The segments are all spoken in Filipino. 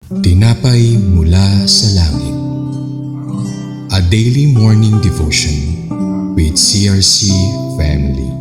Tinapay mula sa langit. A daily morning devotion with CRC family.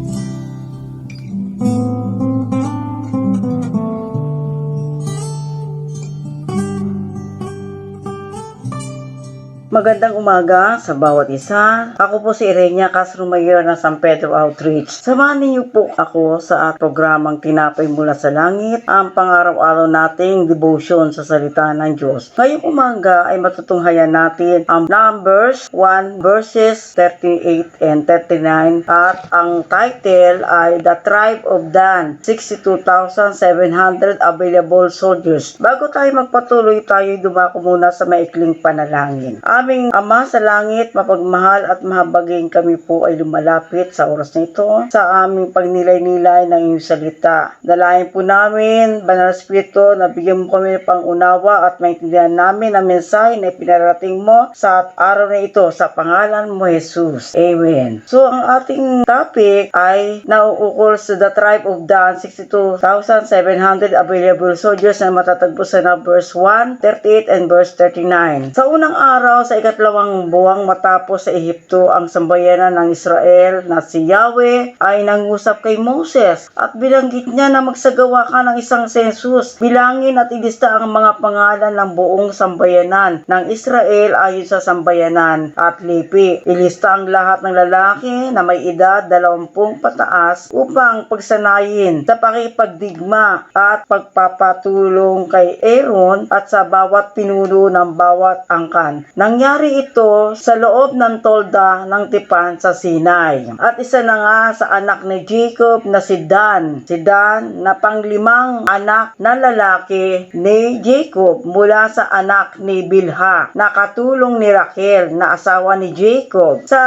Magandang umaga sa bawat isa. Ako po si Irenia Castro Mayor ng San Pedro Outreach. Samahan niyo po ako sa programang Tinapay Mula sa Langit, ang pang-araw-araw nating devotion sa salita ng Diyos. Ngayong umaga ay matutunghayan natin ang Numbers 1 verses 38 and 39 at ang title ay The Tribe of Dan, 62,700 available soldiers. Bago tayo magpatuloy, tayo dumako muna sa maikling panalangin. Aming Ama sa langit, mapagmahal at mahabagin, kami po ay lumalapit sa oras na ito sa aming pagnilay-nilay ng iyong salita. Dalayan po namin, Banal Espiritu, na bigyan mo kami ng pangunawa at maintindihan namin ang mensahe na ipinarating mo sa araw na ito sa pangalan mo, Jesus. Amen. So, ang ating topic ay nauukol sa The Tribe of Dan, 62,700 available soldiers na matatagpo sa verse 1, 38 and verse 39. Sa unang araw, sa ikatlawang buwang matapos sa Ehipto, ang sambayanan ng Israel na si Yahweh ay nangusap kay Moses at binanggit niya na magsagawa ka ng isang sensus. Bilangin at ilista ang mga pangalan ng buong sambayanan ng Israel ayon sa sambayanan at lipi. Ilista ang lahat ng lalaki na may edad 20 pataas upang pagsanayin sa pakipagdigma at pagpapatulong kay Aaron at sa bawat pinuno ng bawat angkan. Nangyari ito sa loob ng tolda ng tipan sa Sinai. At isa na nga sa anak ni Jacob na si Dan. Si Dan na panglimang anak na lalaki ni Jacob mula sa anak ni Bilha na katulong ni Rachel na asawa ni Jacob. Sa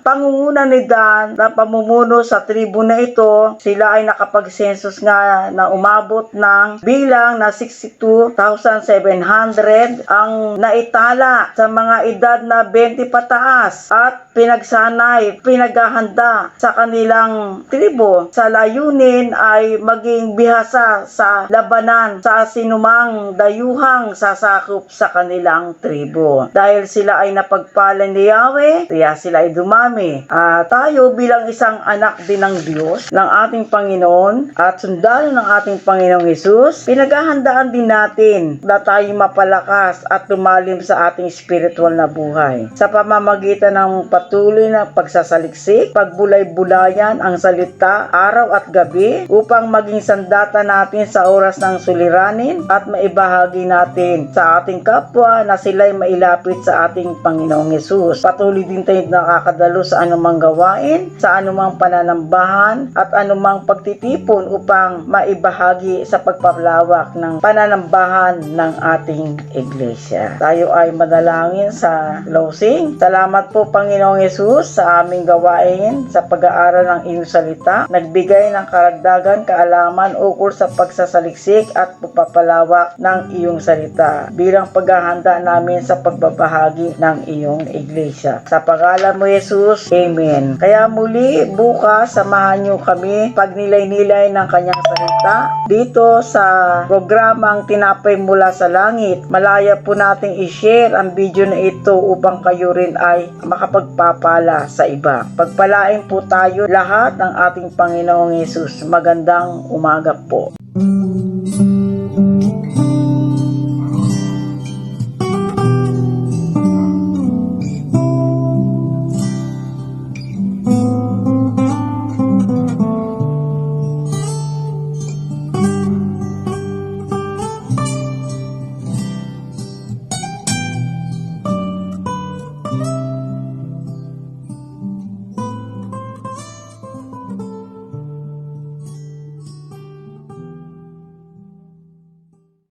pangunguna ni Dan na pamumuno sa tribu na ito, sila ay nakapagsensus nga na umabot ng bilang na 62,700 ang naitala sa mga edad na 20 pataas at pinagsanay, pinaghahanda sa kanilang tribo sa layunin ay maging bihasa sa labanan sa sinumang dayuhang sasakop sa kanilang tribo. Dahil sila ay napagpala ni Yahweh, kaya sila ay dumami. Tayo bilang isang anak din ng Diyos, ng ating Panginoon at sundalo ng ating Panginoong Jesus, pinaghahandaan din natin na tayo mapalakas at lumalim sa ating spiritual na buhay. Sa pamamagitan ng patuloy na pagsasaliksik, pagbulay-bulayan ang salita araw at gabi upang maging sandata natin sa oras ng suliranin at maibahagi natin sa ating kapwa na sila'y mailapit sa ating Panginoong Yesus. Patuloy din tayo nakakadalo sa anumang gawain, sa anumang pananambahan at anumang pagtitipon upang maibahagi sa pagpapalawak ng pananambahan ng ating iglesia. Tayo ay madalangin sa closing. Salamat po Panginoong Yesus sa aming gawain sa pag-aaral ng iyong salita. Nagbigay ng karagdagan kaalaman ukol sa pagsasaliksik at pagpapalawak ng iyong salita bilang paghahanda namin sa pagbabahagi ng iyong iglesia. Sa pangalan mo Jesus, Amen. Kaya muli bukas samahan niyo kami pagnilay-nilay ng kanyang salita dito sa programang Tinapay Mula sa Langit. Malaya po nating i-share ang video na ito upang kayo rin ay makapagpapala sa iba. Pagpalain po tayo lahat ng ating Panginoong Yesus. Magandang umaga po.